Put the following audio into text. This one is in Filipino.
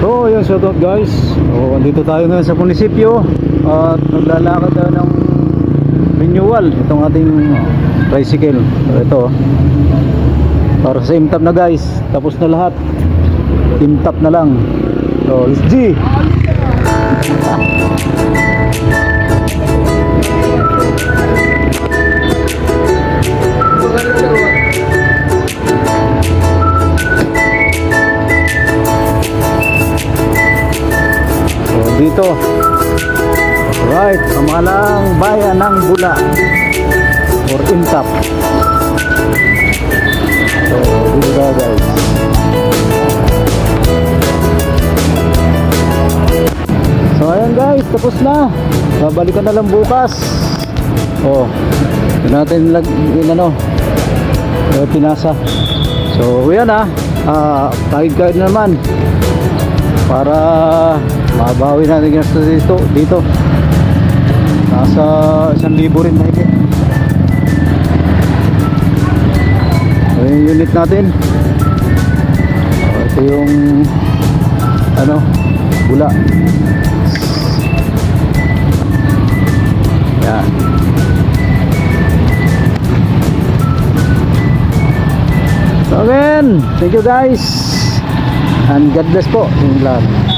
So yun, shoutout guys. So andito tayo ngayon sa munisipyo at naglalakad tayo ng renewal itong ating tricycle. So, ito para sa imtap na guys, tapos na lahat, imtap na lang. So let's G. Dito, right, kamalang bayan ng Bula or Intap. So dito na guys. So ayan guys, tapos na. Babalikan na lang bukas. Oh, yun natin lagyan ano, pinasa. So yan kahit naman para mabawi natin yung dito nasa 1,000 rin mahigit. So yung unit natin, ito yung Bula. Yan. So again, thank you guys and God bless po yung lahat.